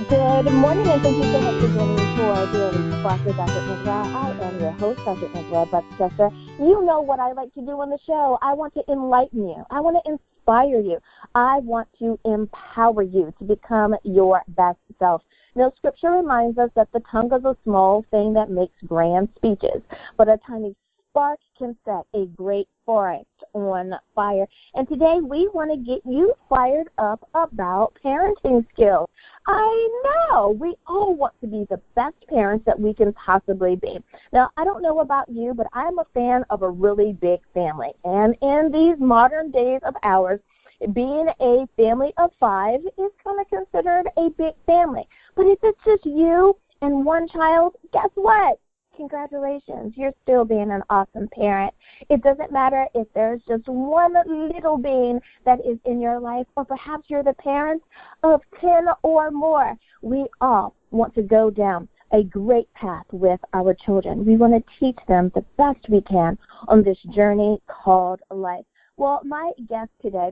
Good morning, and thank you so much for joining me for Daily Spark with Dr. Angela. I am your host, Dr. Angela Buckchester. You know what I like to do on the show. I want to enlighten you. I want to inspire you. I want to empower you to become your best self. Now, Scripture reminds us that the tongue is a small thing that makes grand speeches, but a tiny spark can set a great forest on fire. And today we want to get you fired up about parenting skills. I know we all want to be the best parents that we can possibly be. Now, I don't know about you, but I'm a fan of a really big family. And in these modern days of ours, being a family of 5 is kind of considered a big family. But if it's just you and one child, guess what? Congratulations, you're still being an awesome parent. It doesn't matter if there's just one little being that is in your life, or perhaps you're the parent of 10 or more. We all want to go down a great path with our children. We want to teach them the best we can on this journey called life. Well, my guest today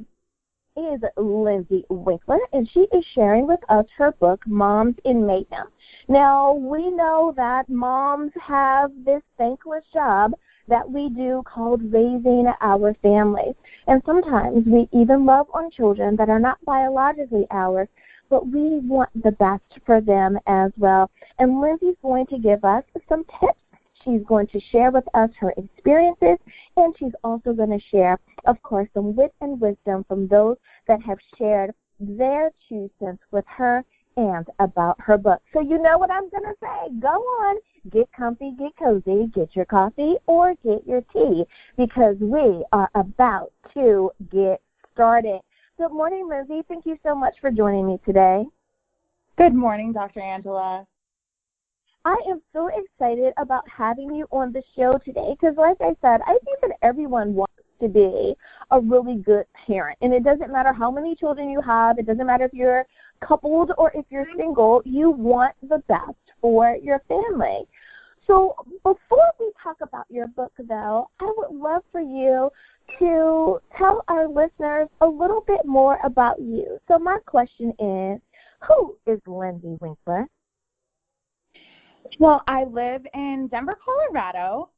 is Lindsey Winkler, and she is sharing with us her book, Moms in Mayhem. Now, we know that moms have this thankless job that we do called raising our families. And sometimes we even love on children that are not biologically ours, but we want the best for them as well. And Lindsey's going to give us some tips. She's going to share with us her experiences, and she's also going to share, of course, some wit and wisdom from those that have shared their 2 cents with her and about her book. So you know what I'm going to say. Go on, get comfy, get cozy, get your coffee or get your tea, because we are about to get started. Good morning, Lindsey. Thank you so much for joining me today. Good morning, Dr. Angela. I am so excited about having you on the show today because, like I said, I think that everyone wants to be a really good parent. And it doesn't matter how many children you have. It doesn't matter if you're coupled or if you're single. You want the best for your family. So before we talk about your book, though, I would love for you to tell our listeners a little bit more about you. So my question is, who is Lindsey Winkler? Well, I live in Denver, Colorado,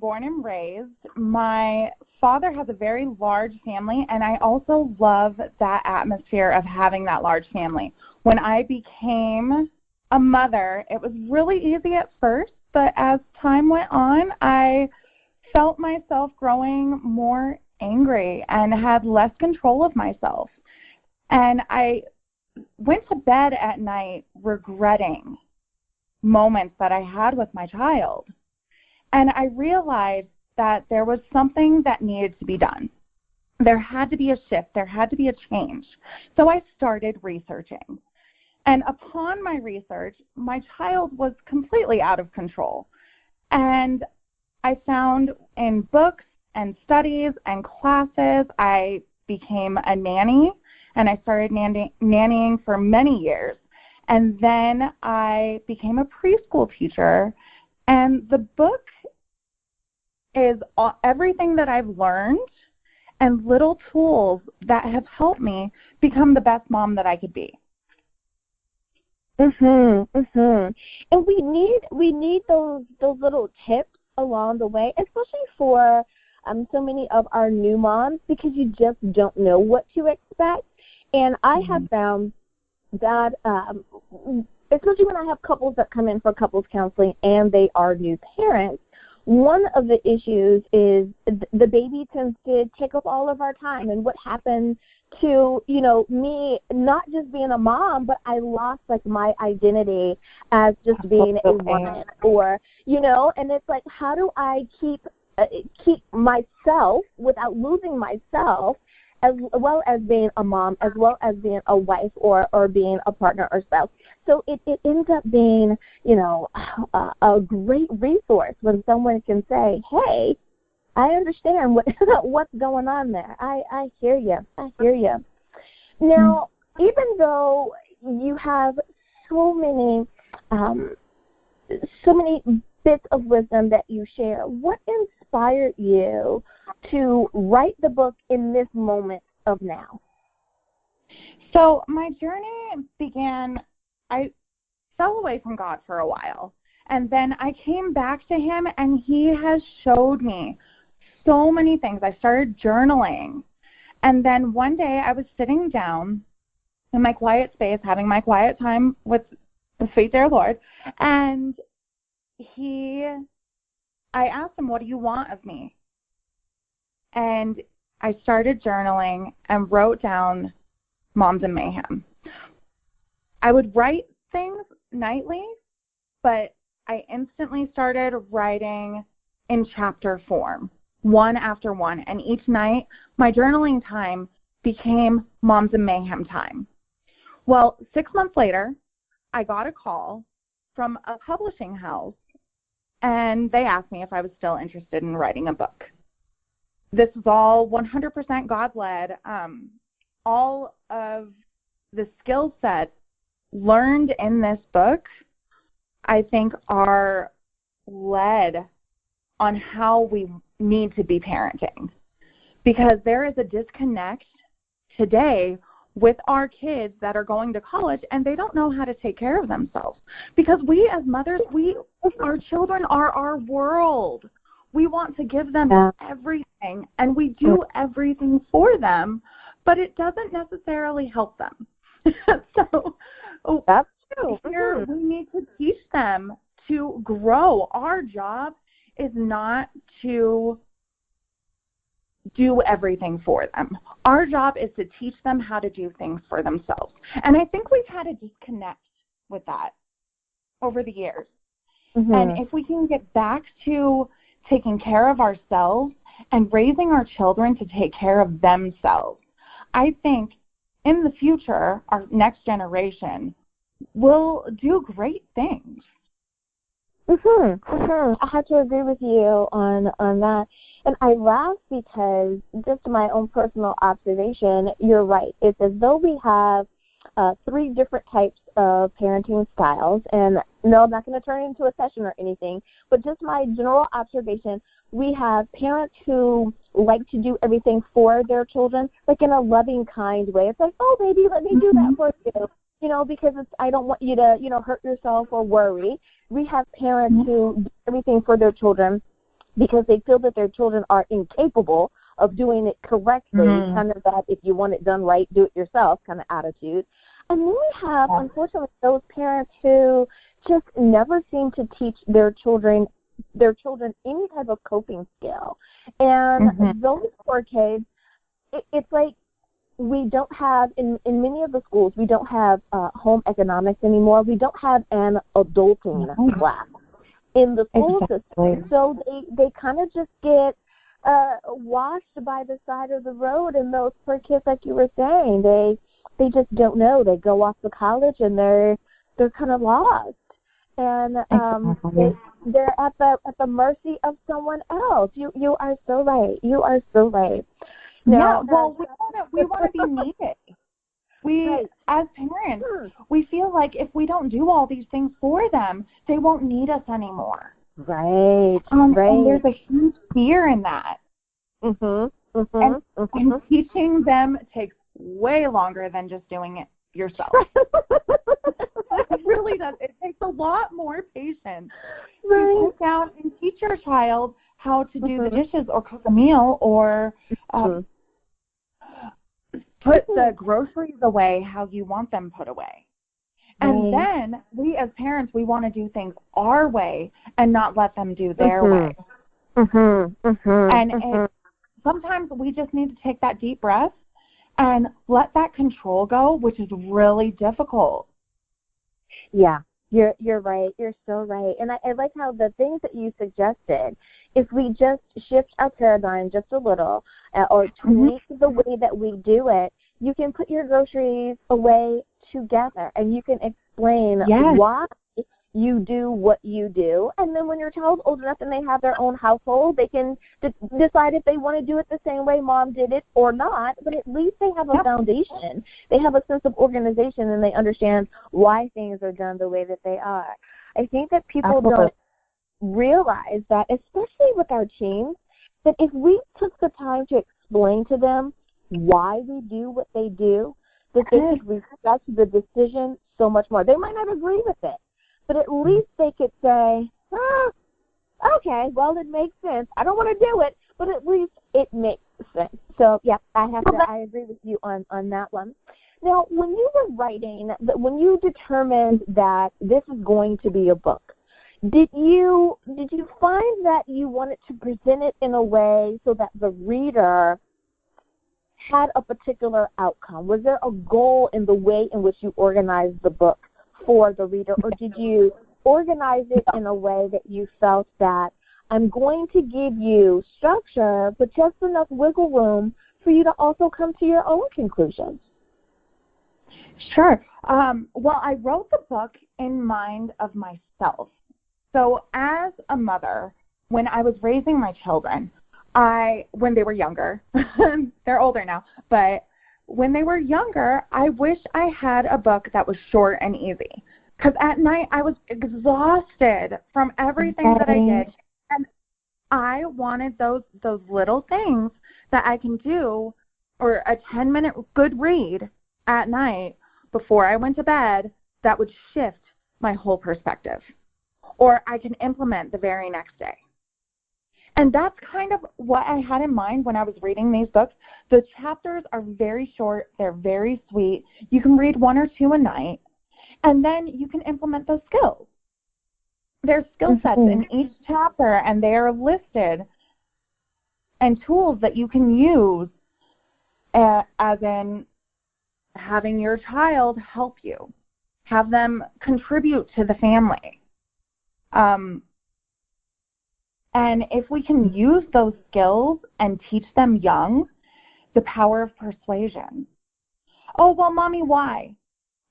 born and raised. My father has a very large family, and I also love that atmosphere of having that large family. When I became a mother, it was really easy at first, but as time went on, I felt myself growing more angry and had less control of myself. And I went to bed at night regretting moments that I had with my child. And I realized that there was something that needed to be done. There had to be a shift. There had to be a change. So I started researching. And upon my research, my child was completely out of control. And I found in books and studies and classes, I became a nanny, and I started nannying for many years. And then I became a preschool teacher, and the book is everything that I've learned and little tools that have helped me become the best mom that I could be. And we need those little tips along the way, especially for so many of our new moms, because you just don't know what to expect. And I have found that, especially when I have couples that come in for couples counseling and they are new parents, one of the issues is the baby tends to take up all of our time. And what happened to, me not just being a mom, but I lost, my identity as just being a woman, or, and it's like, how do I keep myself without losing myself, as well as being a mom, as well as being a wife or being a partner or spouse. So it ends up being, a great resource when someone can say, hey, I understand what's going on there. I hear you. Now, even though you have so many bits of wisdom that you share, what inspired you to write the book in this moment of now? So my journey began I fell away from God for a while. And then I came back to him, and he has showed me so many things. I started journaling. And then one day I was sitting down in my quiet space, having my quiet time with the sweet dear Lord. And I asked him, what do you want of me? And I started journaling and wrote down Moms in Mayhem. I would write things nightly, but I instantly started writing in chapter form, one after one. And each night, my journaling time became Moms in Mayhem time. Well, 6 months later, I got a call from a publishing house, and they asked me if I was still interested in writing a book. This is all 100% God-led. All of the skill sets learned in this book, I think, are led on how we need to be parenting. Because there is a disconnect today with our kids that are going to college, and they don't know how to take care of themselves. Because we as mothers, our children are our world. We want to give them everything, and we do everything for them, but it doesn't necessarily help them. So that's true. Here we need to teach them to grow. Our job is not to do everything for them. Our job is to teach them how to do things for themselves. And I think we've had a disconnect with that over the years. Mm-hmm. And if we can get back to taking care of ourselves and raising our children to take care of themselves, I think in the future, our next generation will do great things. I have to agree with you on that. And I laugh because just my own personal observation, you're right. It's as though we have 3 different types of parenting styles. And no, I'm not going to turn it into a session or anything, but just my general observation, we have parents who like to do everything for their children, like in a loving, kind way. It's like, oh, baby, let me do that for you. You know, because I don't want you to, hurt yourself or worry. We have parents who do everything for their children because they feel that their children are incapable of doing it correctly, kind of that if you want it done right, do it yourself kind of attitude. And then we have, unfortunately, those parents who just never seem to teach their children any type of coping skill. And those poor kids, it's like, we don't have, in many of the schools, we don't have home economics anymore. We don't have an adulting class in the school system. So they kind of just get washed by the side of the road, and those poor kids, like you were saying, they just don't know. They go off to college, and they're kind of lost. And they're at the mercy of someone else. You are so right. You are so right. No, well, we want to be needed. As parents, we feel like if we don't do all these things for them, they won't need us anymore. Right. And there's a huge fear in that. And teaching them takes way longer than just doing it yourself. It really does. It takes a lot more patience to sit down and teach your child how to do the dishes or cook a meal or put the groceries away how you want them put away. And then we as parents, we want to do things our way and not let them do their way. And sometimes we just need to take that deep breath and let that control go, which is really difficult. Yeah, you're right. You're so right. And I like how the things that you suggested, if we just shift our paradigm just a little or tweak the way that we do it, you can put your groceries away together and you can explain why you do what you do. And then when your child's old enough and they have their own household, they can decide if they want to do it the same way mom did it or not, but at least they have a foundation. They have a sense of organization and they understand why things are done the way that they are. I think that people don't realize that, especially with our teens, that if we took the time to explain to them why we do what they do, that they could respect the decision so much more. They might not agree with it, but at least they could say, okay, well, it makes sense. I don't want to do it, but at least it makes sense. So, yeah, I agree with you on that one. Now, when you were writing, when you determined that this is going to be a book, did you find that you wanted to present it in a way so that the reader had a particular outcome? Was there a goal in the way in which you organized the book for the reader, or did you organize it in a way that you felt that I'm going to give you structure, but just enough wiggle room for you to also come to your own conclusions? Sure. Well, I wrote the book in mind of myself. So as a mother, when I was raising my children, when they were younger, they're older now, but when they were younger, I wish I had a book that was short and easy. Because at night I was exhausted from everything that I did, and I wanted those little things that I can do, or a 10-minute good read at night before I went to bed that would shift my whole perspective, or I can implement the very next day. And that's kind of what I had in mind when I was reading these books. The chapters are very short. They're very sweet. You can read 1 or 2 a night, and then you can implement those skills. There's skill sets in each chapter, and they are listed, and tools that you can use, as in having your child help you, have them contribute to the family. And if we can use those skills and teach them young, the power of persuasion. Oh, well, Mommy, why?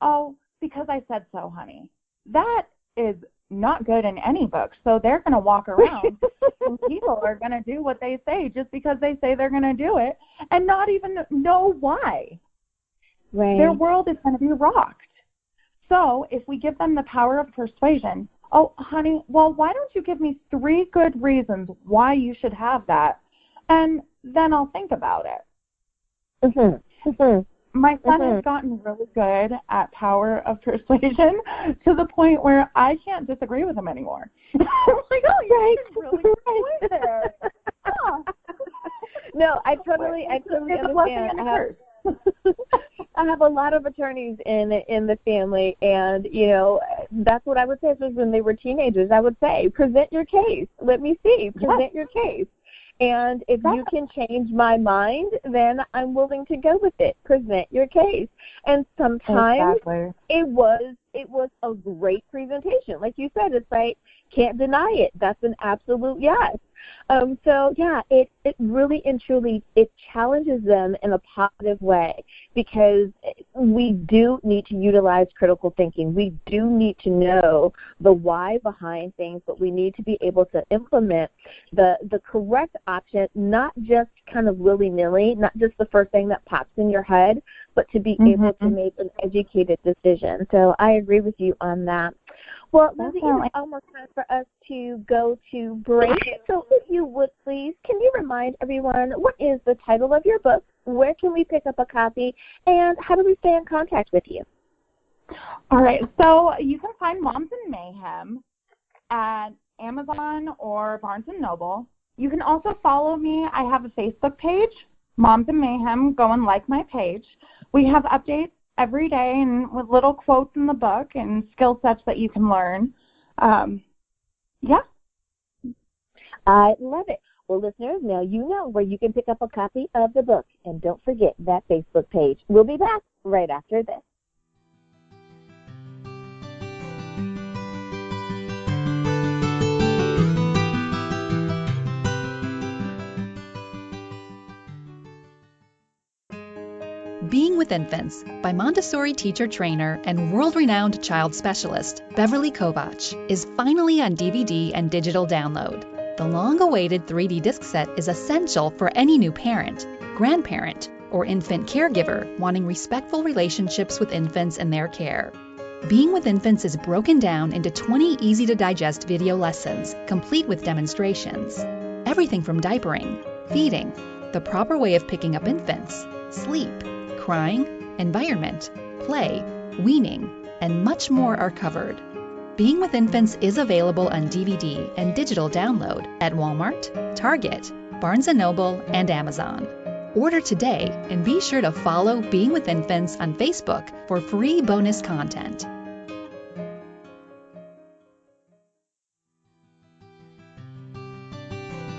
Oh, because I said so, honey. That is not good in any book. So they're going to walk around and people are going to do what they say just because they say they're going to do it and not even know why. Right. Their world is going to be rocked. So if we give them the power of persuasion, oh, honey, well, why don't you give me 3 good reasons why you should have that, and then I'll think about it. My son has gotten really good at power of persuasion to the point where I can't disagree with him anymore. I'm like, oh, you're really good point there. No, I totally understand. I have a lot of attorneys in the family, and that's what I would say. Is when they were teenagers, I would say, present your case. Let me see. Present your case. And if you can change my mind, then I'm willing to go with it. Present your case. And sometimes it was a great presentation. Like you said, it's like, can't deny it. That's an absolute yes. So, yeah, it really and truly, it challenges them in a positive way, because we do need to utilize critical thinking. We do need to know the why behind things, but we need to be able to implement the correct option, not just kind of willy-nilly, not just the first thing that pops in your head, but to be able to make an educated decision. So I agree with you on that. Well, Lindsey, it's almost time for us to go to break. So if you would please, can you remind everyone, what is the title of your book, where can we pick up a copy, and how do we stay in contact with you? All right, so you can find Moms in Mayhem at Amazon or Barnes & Noble. You can also follow me. I have a Facebook page, Moms in Mayhem. Go and like my page. We have updates every day, and with little quotes in the book and skill sets that you can learn. Yeah. I love it. Well, listeners, now you know where you can pick up a copy of the book. And don't forget that Facebook page. We'll be back right after this. Being with Infants by Montessori teacher trainer and world-renowned child specialist Beverly Kovach is finally on DVD and digital download. The long-awaited 3D disc set is essential for any new parent, grandparent, or infant caregiver wanting respectful relationships with infants and their care. Being with Infants is broken down into 20 easy-to-digest video lessons, complete with demonstrations. Everything from diapering, feeding, the proper way of picking up infants, sleep, crying, environment, play, weaning, and much more are covered. Being with Infants is available on DVD and digital download at Walmart, Target, Barnes & Noble, and Amazon. Order today and be sure to follow Being with Infants on Facebook for free bonus content.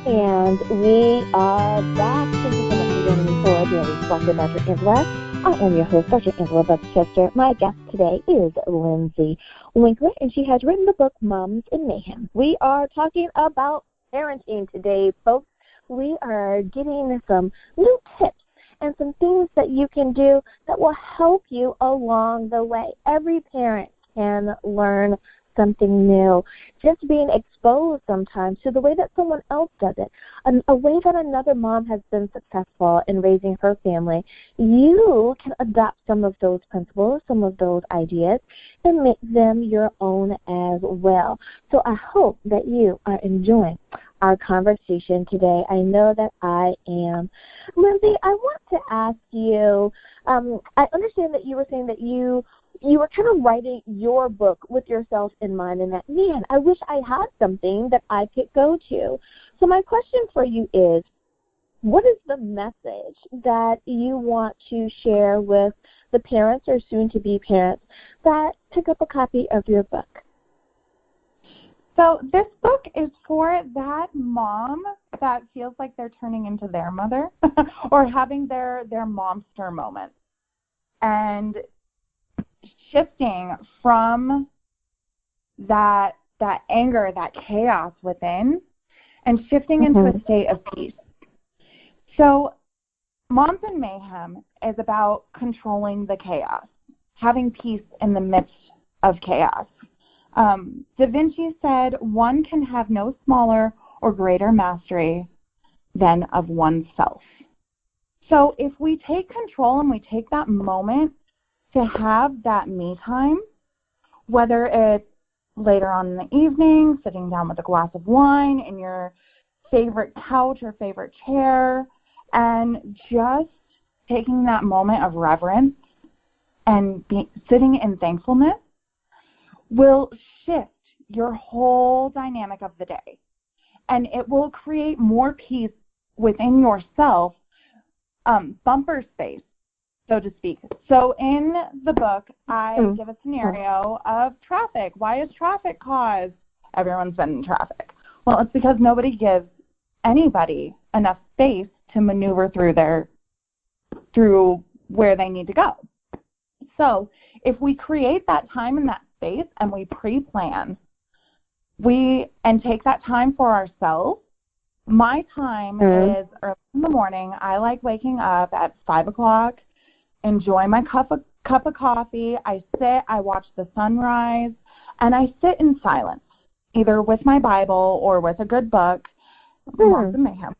And we are back. Thank you so much for joining me for a daily splash with Dr. Angela. I am your host, Dr. Angela Buckchester. My guest today is Lindsey Winkler, and she has written the book Moms in Mayhem. We are talking about parenting today, folks. We are getting some new tips and some things that you can do that will help you along the way. Every parent can learn something new. Just being exposed sometimes to the way that someone else does it, a way that another mom has been successful in raising her family. You can adopt some of those principles, some of those ideas, and make them your own as well. So I hope that you are enjoying our conversation today. I know that I am. Lindsey, I want to ask you, I understand that you were saying that you were kind of writing your book with yourself in mind, and that, man, I wish I had something that I could go to. So my question for you is, what is the message that you want to share with the parents or soon-to-be parents that pick up a copy of your book? So this book is for that mom that feels like they're turning into their mother or having their momster moment. And shifting from that anger, that chaos within, and shifting into a state of peace. So Moms in Mayhem is about controlling the chaos, having peace in the midst of chaos. Da Vinci said, one can have no smaller or greater mastery than of oneself. So if we take control and we take that moment to have that me time, whether it's later on in the evening, sitting down with a glass of wine in your favorite couch or favorite chair, and just taking that moment of reverence and sitting in thankfulness, will shift your whole dynamic of the day. And it will create more peace within yourself, bumper space, so to speak. So in the book, I give a scenario of traffic. Why is traffic caused? Everyone's been in traffic. Well, it's because nobody gives anybody enough space to maneuver through where they need to go. So if we create that time and that space and we pre-plan, and take that time for ourselves. My time is early in the morning. I like waking up at 5 o'clock, enjoy my cup of coffee. I sit, I watch the sunrise, and I sit in silence, either with my Bible or with a good book, Moms in Mayhem.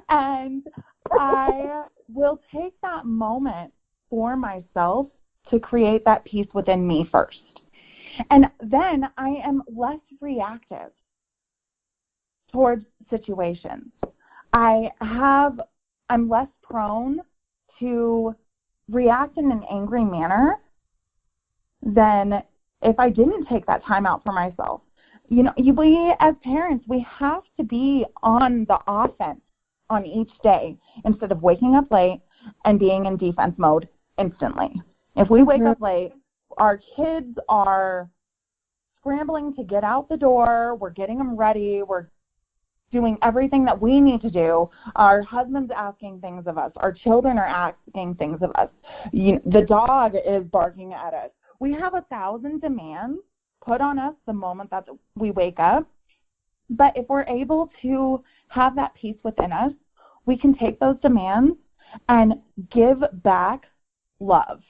And I will take that moment for myself to create that peace within me first. And then I am less reactive towards situations. I'm less prone to react in an angry manner than if I didn't take that time out for myself. You know, we as parents, we have to be on the offense on each day instead of waking up late and being in defense mode instantly. If we wake up late, our kids are scrambling to get out the door. We're getting them ready. We're doing everything that we need to do. Our husband's asking things of us. Our children are asking things of us. The dog is barking at us. We have 1,000 demands put on us the moment that we wake up. But if we're able to have that peace within us, we can take those demands and give back love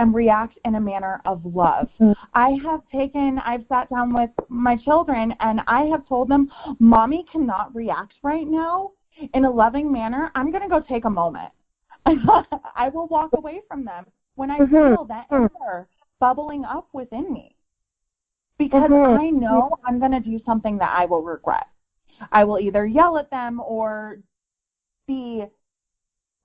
and react in a manner of love. I've sat down with my children and I have told them, Mommy cannot react right now in a loving manner. I'm going to go take a moment. I will walk away from them when I feel that anger bubbling up within me, because I know I'm going to do something that I will regret. I will either yell at them or be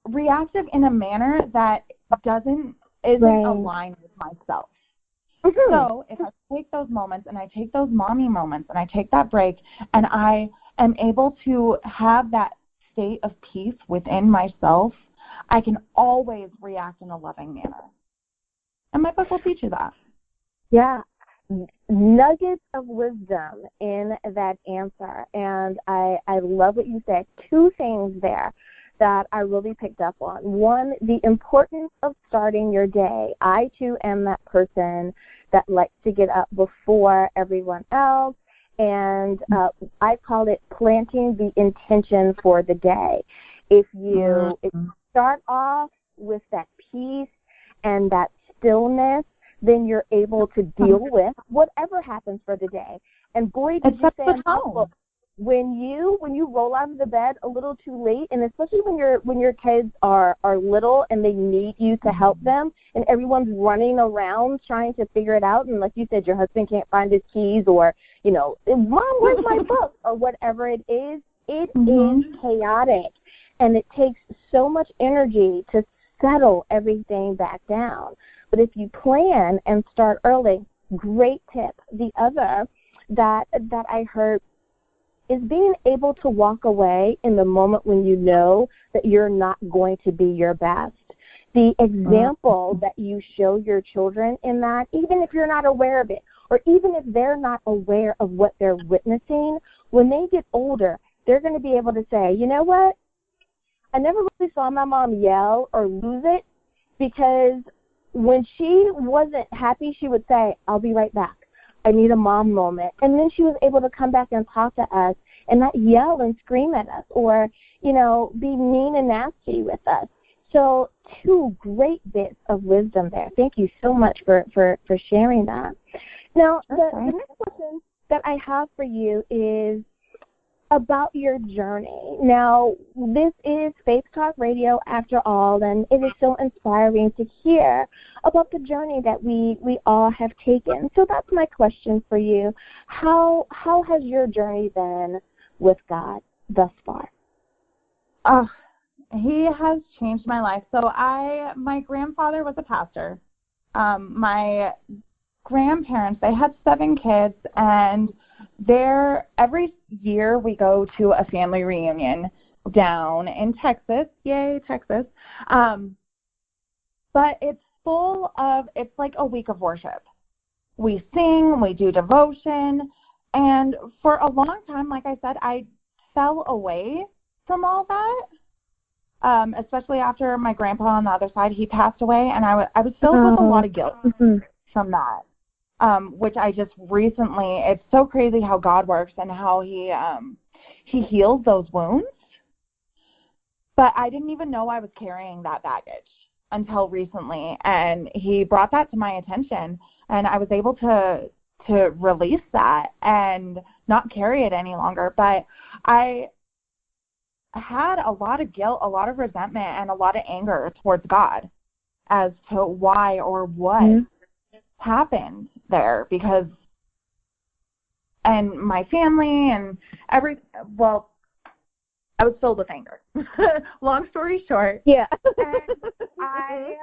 reactive in a manner that doesn't isn't Right. aligned with myself. Mm-hmm. So if I take those moments and I take those mommy moments and I take that break and I am able to have that state of peace within myself, I can always react in a loving manner. And my book will teach you that. Yeah. Nuggets of wisdom in that answer. And I love what you said. Two things there that I really picked up on. One, the importance of starting your day. I, too, am that person that likes to get up before everyone else. And I call it planting the intention for the day. If you start off with that peace and that stillness, then you're able to deal with whatever happens for the day. And boy, did you say when you roll out of the bed a little too late, and especially when your kids are little and they need you to help them, and everyone's running around trying to figure it out, and like you said, your husband can't find his keys, or Mom, where's my book, or whatever it is chaotic, and it takes so much energy to settle everything back down. But if you plan and start early, great tip. The other that I heard is being able to walk away in the moment when you know that you're not going to be your best. The example that you show your children in that, even if you're not aware of it, or even if they're not aware of what they're witnessing, when they get older, they're going to be able to say, you know what? I never really saw my mom yell or lose it, because when she wasn't happy, she would say, I'll be right back. I need a mom moment. And then she was able to come back and talk to us and not yell and scream at us or, be mean and nasty with us. So 2 great bits of wisdom there. Thank you so much for sharing that. Now, the next question that I have for you is about your journey. Now, this is Faith Talk Radio after all, and it is so inspiring to hear about the journey that we all have taken. So that's my question for you. How has your journey been with God thus far? He has changed my life. So my grandfather was a pastor. My grandparents, they had 7 kids, and every year we go to a family reunion down in Texas. Yay, Texas. But it's like a week of worship. We sing, we do devotion, and for a long time, like I said, I fell away from all that, especially after my grandpa on the other side, he passed away, and I was filled with a lot of guilt from that. Which I just recently, it's so crazy how God works and how he heals those wounds. But I didn't even know I was carrying that baggage until recently, and he brought that to my attention, and I was able to release that and not carry it any longer. But I had a lot of guilt, a lot of resentment, and a lot of anger towards God as to why or what happened there, because and my family and I was filled with anger. Long story short, and I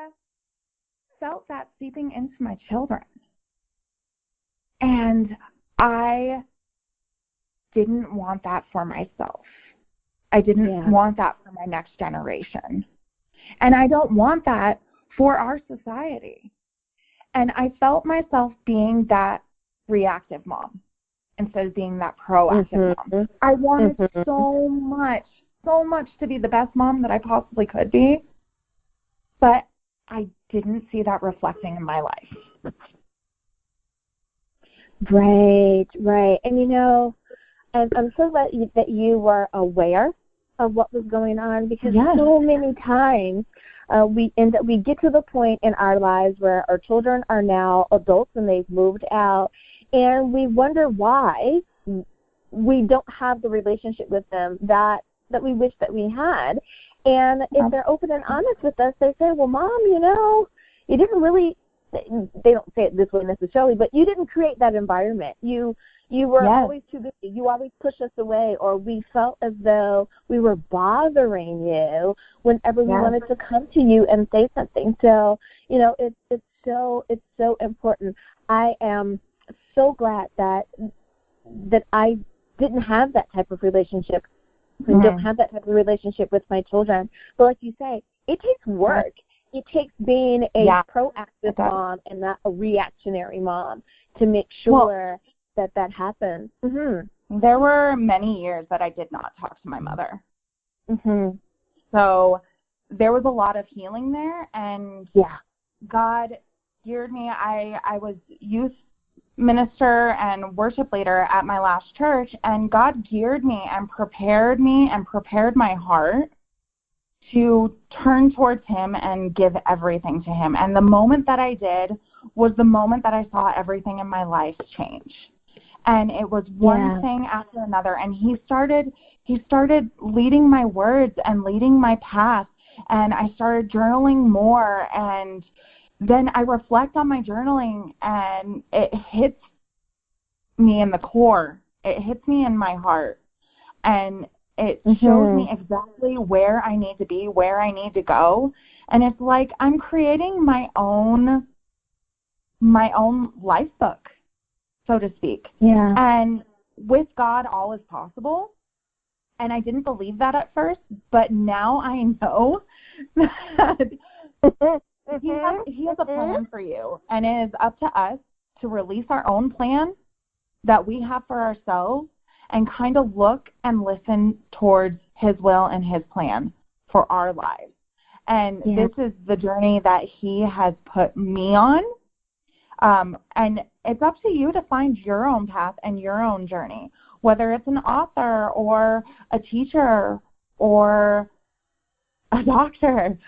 felt that seeping into my children, and I didn't want that for myself. I didn't want that for my next generation, and I don't want that for our society. And I felt myself being that reactive mom instead of being that proactive mom. I wanted so much to be the best mom that I possibly could be, but I didn't see that reflecting in my life. Right. And I'm so glad that you were aware of what was going on, because so many times we get to the point in our lives where our children are now adults and they've moved out, and we wonder why we don't have the relationship with them that we wish that we had. And if they're open and honest with us, they say, well, Mom, you didn't really, they don't say it this way necessarily, but you didn't create that environment. You You were always too busy. You always pushed us away, or we felt as though we were bothering you whenever we wanted to come to you and say something. So, you know, it's so important. I am so glad that I didn't have that type of relationship. I don't have that type of relationship with my children. But like you say, it takes work. It takes being a proactive mom and not a reactionary mom to make sure that happens. There were many years that I did not talk to my mother. So there was a lot of healing there, and God geared me. I was youth minister and worship leader at my last church, and God geared me and prepared my heart to turn towards him and give everything to him. And the moment that I did was the moment that I saw everything in my life change. And it was one thing after another. And he started leading my words and leading my path. And I started journaling more. And then I reflect on my journaling, and it hits me in the core. It hits me in my heart. And it shows me exactly where I need to be, where I need to go. And it's like I'm creating my own life book, so to speak. And with God, all is possible. And I didn't believe that at first, but now I know that he has a plan for you. And it is up to us to release our own plan that we have for ourselves and kind of look and listen towards his will and his plan for our lives. And this is the journey that he has put me on. And it's up to you to find your own path and your own journey, whether it's an author or a teacher or a doctor.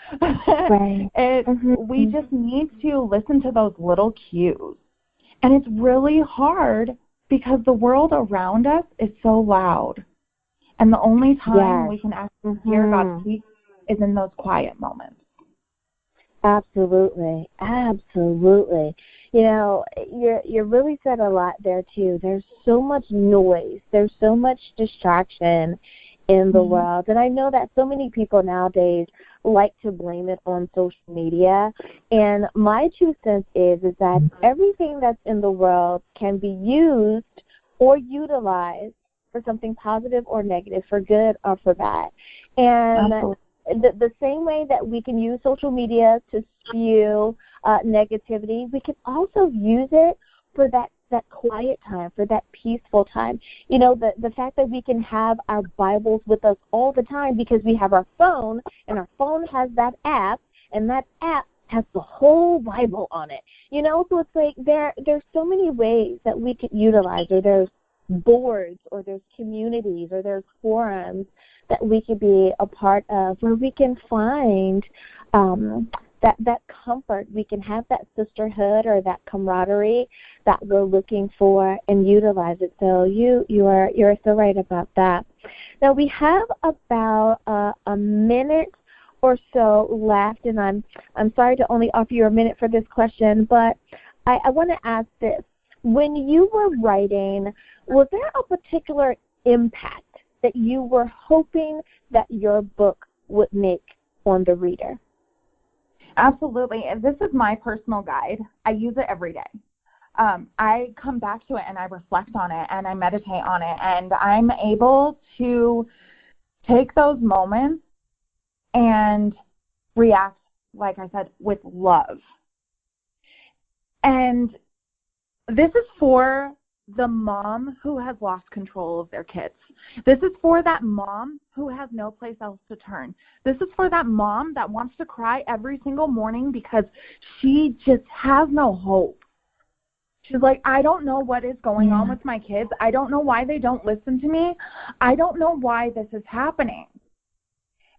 We just need to listen to those little cues. And it's really hard because the world around us is so loud. And the only time we can actually hear God speak is in those quiet moments. Absolutely. Absolutely. You know, you really said a lot there, too. There's so much noise. There's so much distraction in the world. And I know that so many people nowadays like to blame it on social media. And my 2 cents is that everything that's in the world can be used or utilized for something positive or negative, for good or for bad. And the same way that we can use social media to spew negativity, we can also use it for that quiet time, for that peaceful time. You know, the fact that we can have our Bibles with us all the time because we have our phone, and our phone has that app, and that app has the whole Bible on it. You know, so it's like there's so many ways that we could utilize, or there's boards, or there's communities, or there's forums that we could be a part of where we can find that comfort. We can have that sisterhood or that camaraderie that we're looking for and utilize it. So you're so right about that. Now we have about a minute or so left, and I'm sorry to only offer you a minute for this question, but I want to ask this. When you were writing, was there a particular impact that you were hoping that your book would make on the reader? Absolutely. And this is my personal guide. I use it every day. I come back to it and I reflect on it and I meditate on it, and I'm able to take those moments and react, like I said, with love. And this is for the mom who has lost control of their kids. This is for that mom who has no place else to turn. This is for that mom that wants to cry every single morning because she just has no hope. She's like, I don't know what is going on with my kids. I don't know why they don't listen to me. I don't know why this is happening.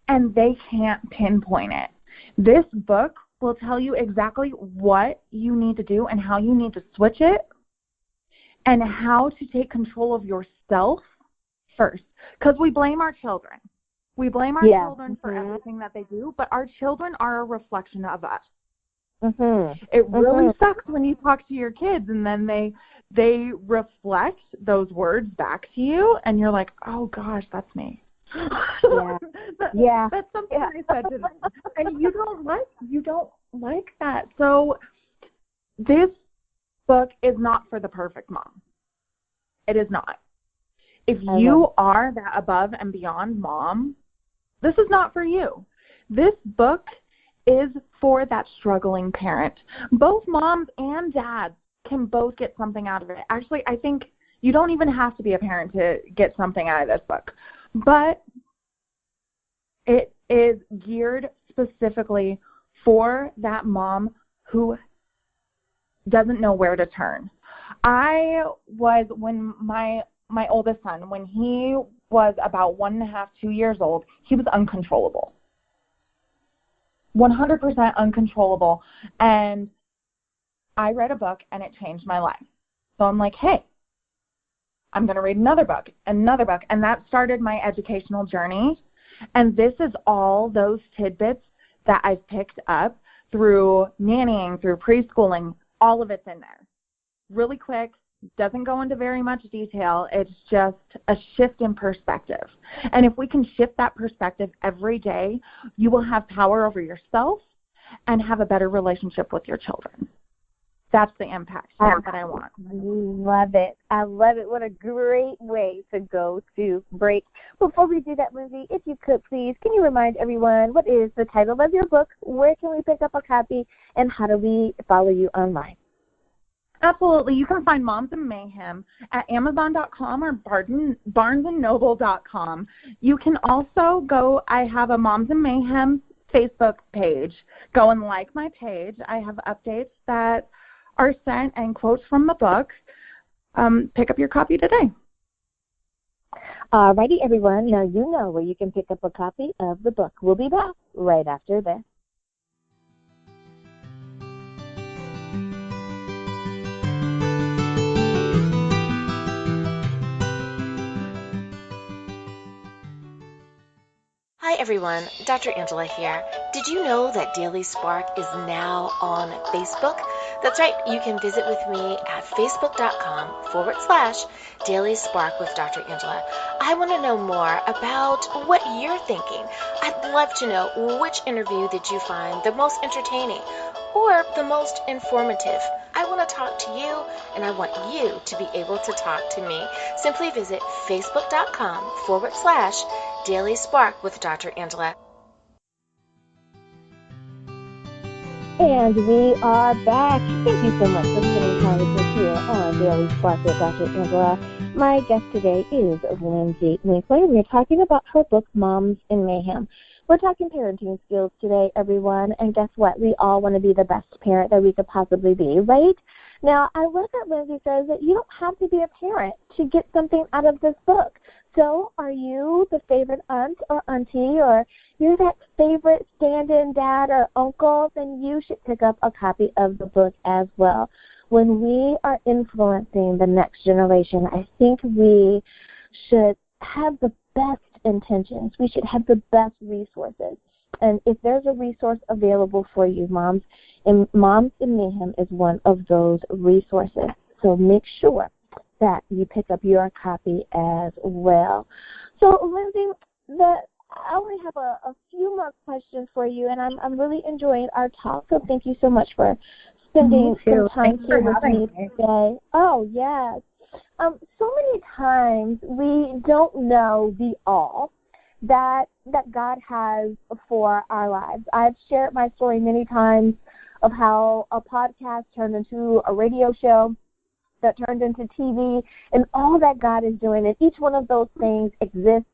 And they can't pinpoint it. This book will tell you exactly what you need to do and how you need to switch it, and how to take control of yourself first. Because we blame our children. We blame our children for everything that they do, but our children are a reflection of us. Mm-hmm. It really sucks when you talk to your kids and then they reflect those words back to you, and you're like, oh gosh, that's me. Yeah. That's something I said to them, and you don't like that. So this book is not for the perfect mom. It is not. If you are that above and beyond mom, this is not for you. This book is for that struggling parent. Both moms and dads can both get something out of it. Actually, I think you don't even have to be a parent to get something out of this book. But it is geared specifically for that mom who doesn't know where to turn. When my oldest son, when he was about 1.5, 2 years old, he was uncontrollable. 100% uncontrollable. And I read a book, and it changed my life. So I'm like, hey, I'm going to read another book. And that started my educational journey. And this is all those tidbits that I've picked up through nannying, through preschooling. All of it's in there. Really quick, doesn't go into very much detail. It's just a shift in perspective. And if we can shift that perspective every day, you will have power over yourself and have a better relationship with your children. That's the impact that I want. Love it. I love it. What a great way to go to break. Before we do that, Lindsey, if you could please, can you remind everyone what is the title of your book, where can we pick up a copy, and how do we follow you online? Absolutely. You can find Moms in Mayhem at Amazon.com or BarnesandNoble.com. You can also go, I have a Moms in Mayhem Facebook page. Go and like my page. I have updates that are sent and quotes from the book. Pick up your copy today. All righty, everyone. Now you know where you can pick up a copy of the book. We'll be back right after this. Hi everyone, Dr. Angela here. Did you know that Daily Spark is now on Facebook? That's right, you can visit with me at facebook.com/Daily Spark with Dr. Angela. I want to know more about what you're thinking. I'd love to know which interview did you find the most entertaining or the most informative. I want to talk to you, and I want you to be able to talk to me. Simply visit facebook.com/Daily Spark with Dr. Angela. And we are back. Thank you so much for spending time with us here on Daily Spark with Dr. Angela. My guest today is Lindsey Winkler. We're talking about her book, Moms in Mayhem. We're talking parenting skills today, everyone, and guess what? We all want to be the best parent that we could possibly be, right? Now, I love that Lindsey says that you don't have to be a parent to get something out of this book. So are you the favorite aunt or auntie, or you're that favorite stand-in dad or uncle, then you should pick up a copy of the book as well. When we are influencing the next generation, I think we should have the best intentions. We should have the best resources. And if there's a resource available for you, Moms in Mayhem is one of those resources. So make sure that you pick up your copy as well. So, Lindsey, I only have a few more questions for you, and I'm really enjoying our talk. So thank you so much for spending some time here with me today. Oh, yes. So many times we don't know the all that God has for our lives. I've shared my story many times of how a podcast turned into a radio show that turned into TV, and all that God is doing, and each one of those things exists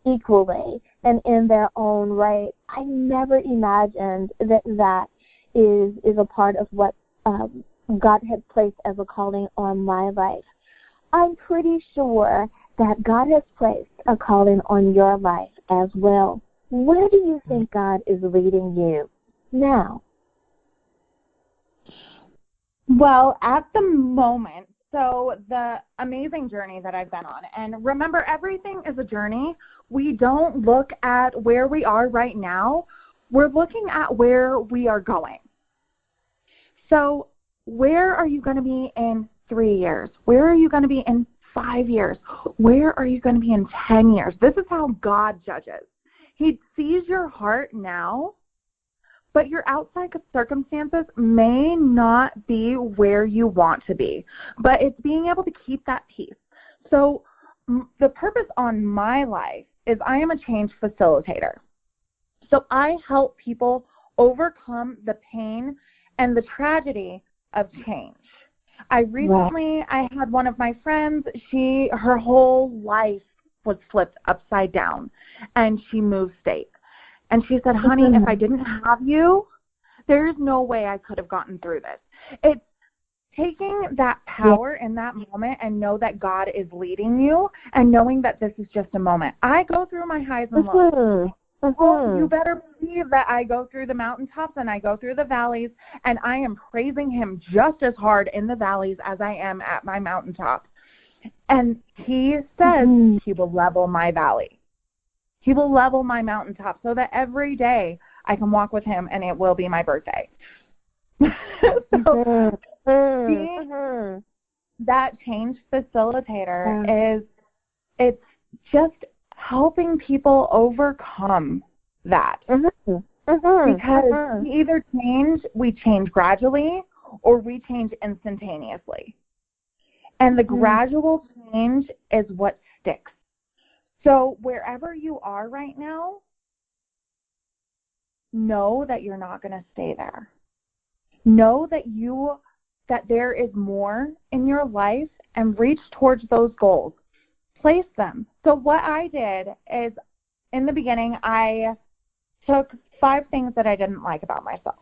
equally and in their own right. I never imagined that is a part of what God had placed as a calling on my life. I'm pretty sure that God has placed a calling on your life as well. Where do you think God is leading you now? Well, at the moment, so the amazing journey that I've been on, and remember, everything is a journey. We don't look at where we are right now. We're looking at where we are going. So where are you going to be in 3 years? Where are you going to be in 5 years? Where are you going to be in 10 years? This is how God judges. He sees your heart now, but your outside circumstances may not be where you want to be, but it's being able to keep that peace. So the purpose on my life is I am a change facilitator. So I help people overcome the pain and the tragedy of change. I had one of my friends, her whole life was flipped upside down, and she moved state. And she said, honey, if I didn't have you, there's no way I could have gotten through this. It's taking that power in that moment and know that God is leading you and knowing that this is just a moment. I go through my highs and lows. Oh, you better believe that I go through the mountaintops and I go through the valleys, and I am praising him just as hard in the valleys as I am at my mountaintops. And he says he will level my valley. He will level my mountaintop so that every day I can walk with him and it will be my birthday. So being that change facilitator it's just helping people overcome that. Because we change gradually, or we change instantaneously. And the gradual change is what sticks. So wherever you are right now, know that you're not going to stay there. Know that there is more in your life, and reach towards those goals. Place them. So what I did is, in the beginning, I took 5 things that I didn't like about myself.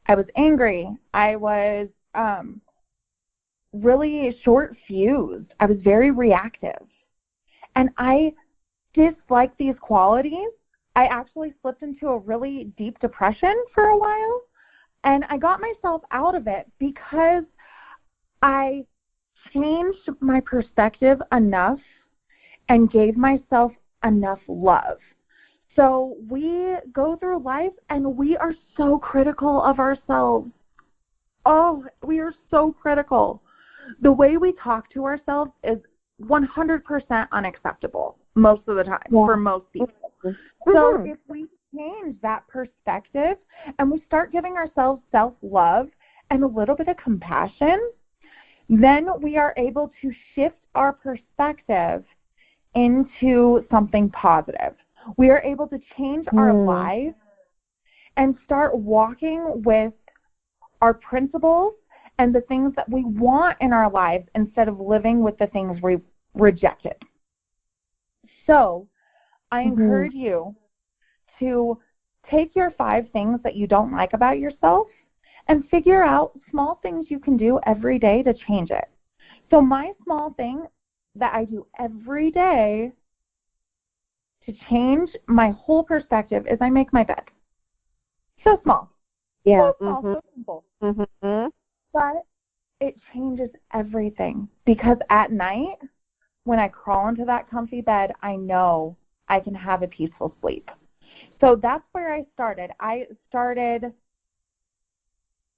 I was angry. I was really short-fused. I was very reactive. And I disliked these qualities. I actually slipped into a really deep depression for a while. And I got myself out of it because I changed my perspective enough and gave myself enough love. So we go through life and we are so critical of ourselves. Oh, we are so critical. The way we talk to ourselves is 100% unacceptable most of the time for most people. So if we change that perspective and we start giving ourselves self-love and a little bit of compassion, then we are able to shift our perspective into something positive. We are able to change our lives and start walking with our principles and the things that we want in our lives instead of living with the things we rejected. So I encourage you to take your 5 things that you don't like about yourself and figure out small things you can do every day to change it. So my small thing that I do every day to change my whole perspective is I make my bed. So small. So small, so simple. But it changes everything, because at night when I crawl into that comfy bed, I know I can have a peaceful sleep. So that's where I started. I started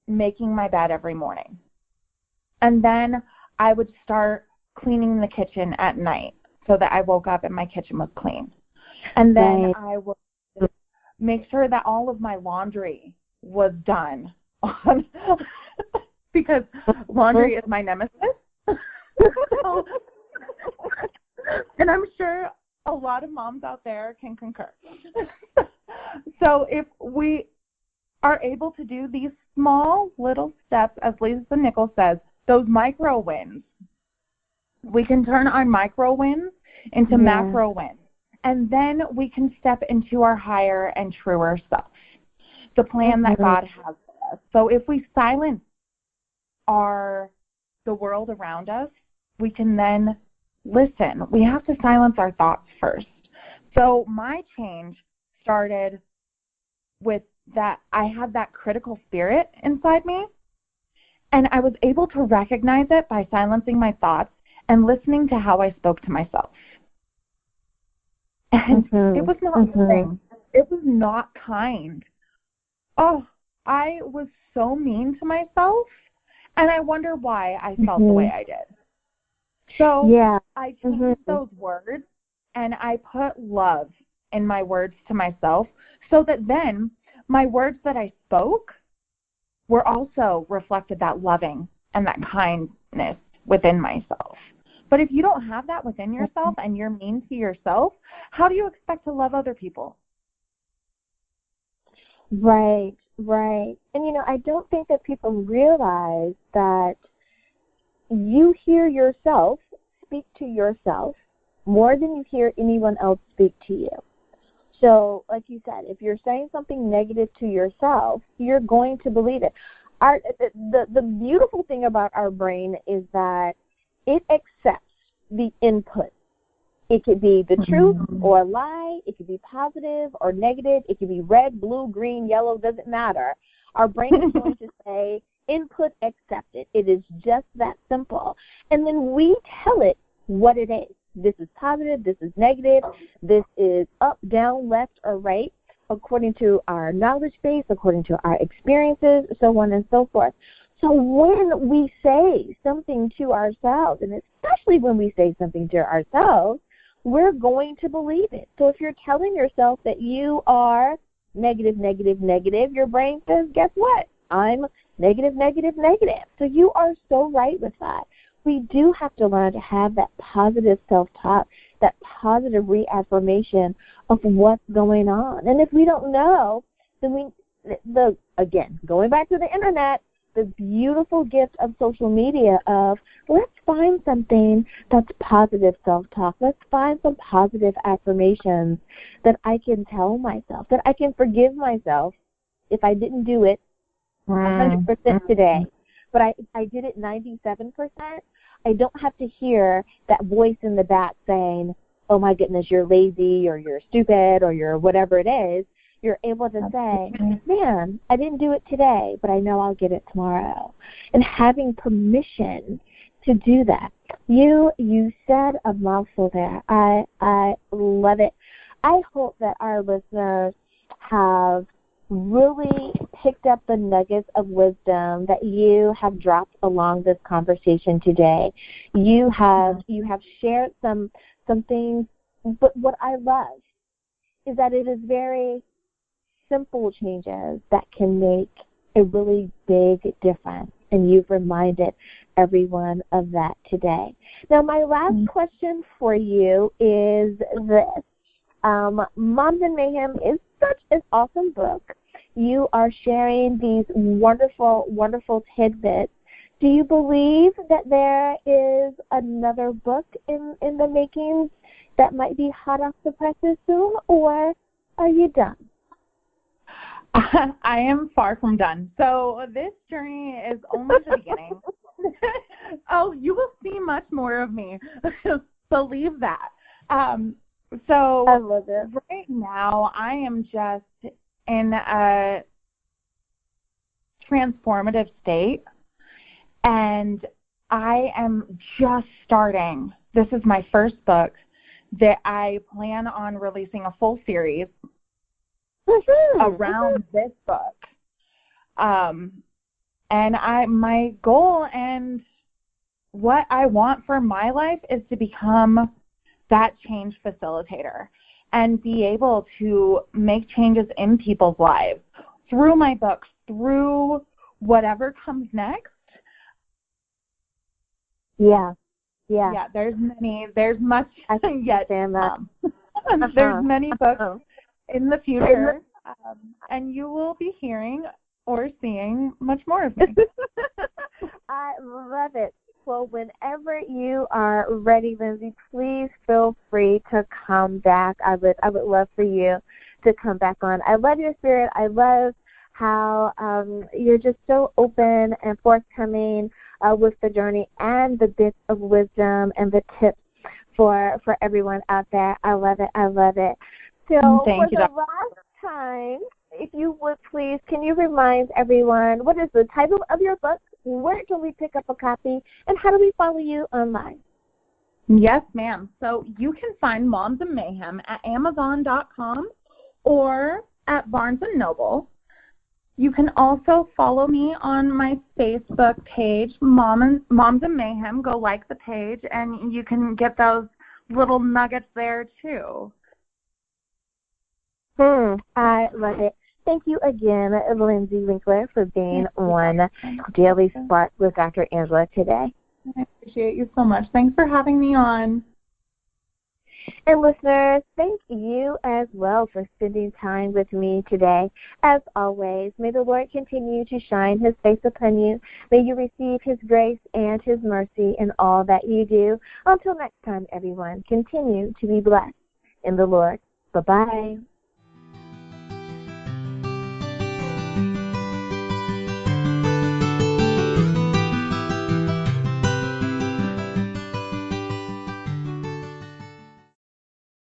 making my bed every morning. And then I would start cleaning the kitchen at night so that I woke up and my kitchen was clean. And then I would make sure that all of my laundry was done because laundry is my nemesis. And I'm sure a lot of moms out there can concur. So if we are able to do these small little steps, as Lisa Nichols says, those micro wins, we can turn our micro wins into macro wins. And then we can step into our higher and truer self, the plan that God has for us. So if we silence the world around us, we can then listen. We have to silence our thoughts first. So my change started with that I had that critical spirit inside me, and I was able to recognize it by silencing my thoughts and listening to how I spoke to myself. And it was not loving. It was not kind. Oh, I was so mean to myself, and I wonder why I felt the way I did. So I changed those words, and I put love in my words to myself so that then my words that I spoke were also reflected that loving and that kindness within myself. But if you don't have that within yourself and you're mean to yourself, how do you expect to love other people? Right. And, I don't think that people realize that you hear yourself speak to yourself more than you hear anyone else speak to you. So, like you said, if you're saying something negative to yourself, you're going to believe it. The beautiful thing about our brain is that it accepts the input. It could be the truth or a lie. It could be positive or negative. It could be red, blue, green, yellow, doesn't matter. Our brain is going to say, input accepted. It is just that simple. And then we tell it what it is. This is positive. This is negative. This is up, down, left, or right, according to our knowledge base, according to our experiences, so on and so forth. So when we say something to ourselves, and especially when we say something to ourselves, we're going to believe it. So if you're telling yourself that you are negative, your brain says, guess what? I'm negative. So you are so right with that. We do have to learn to have that positive self-talk, that positive reaffirmation of what's going on. And if we don't know, then again, going back to the internet, the beautiful gift of social media of let's find something that's positive self-talk. Let's find some positive affirmations that I can tell myself, that I can forgive myself if I didn't do it 100% today. But I did it 97%. I don't have to hear that voice in the back saying, oh, my goodness, you're lazy or you're stupid or you're whatever it is. You're able to say, man, I didn't do it today, but I know I'll get it tomorrow. And having permission to do that. You said a mouthful there. I love it. I hope that our listeners have really picked up the nuggets of wisdom that you have dropped along this conversation today. You have shared some things, but what I love is that it is very simple changes that can make a really big difference, and you've reminded everyone of that today. Now, my last question for you is this. Moms in Mayhem is such an awesome book. You are sharing these wonderful, wonderful tidbits. Do you believe that there is another book in the making that might be hot off the presses soon, or are you done? I am far from done. So this journey is only the beginning. Oh, you will see much more of me. Believe that. So I love it. Right now, I am just in a transformative state, and I am just starting. This is my first book that I plan on releasing a full series around this book. And my goal and what I want for my life is to become that change facilitator and be able to make changes in people's lives through my books, through whatever comes next. Yeah, there's much yet. There's many books in the future, and you will be hearing or seeing much more of me. I love it. Well, whenever you are ready, Lindsey, please feel free to come back. I would love for you to come back on. I love your spirit. I love how you're just so open and forthcoming with the journey and the bits of wisdom and the tips for everyone out there. I love it. So Thank you, the last time, if you would please, can you remind everyone what is the title of your book? Where can we pick up a copy, and how do we follow you online? Yes, ma'am. So you can find Moms in Mayhem at Amazon.com or at Barnes & Noble. You can also follow me on my Facebook page, Moms and Mayhem. Go like the page, and you can get those little nuggets there, too. I love it. Thank you again, Lindsey Winkler, for being on Daily Spark with Dr. Angela today. I appreciate you so much. Thanks for having me on. And listeners, thank you as well for spending time with me today. As always, may the Lord continue to shine his face upon you. May you receive his grace and his mercy in all that you do. Until next time, everyone, continue to be blessed in the Lord. Bye-bye.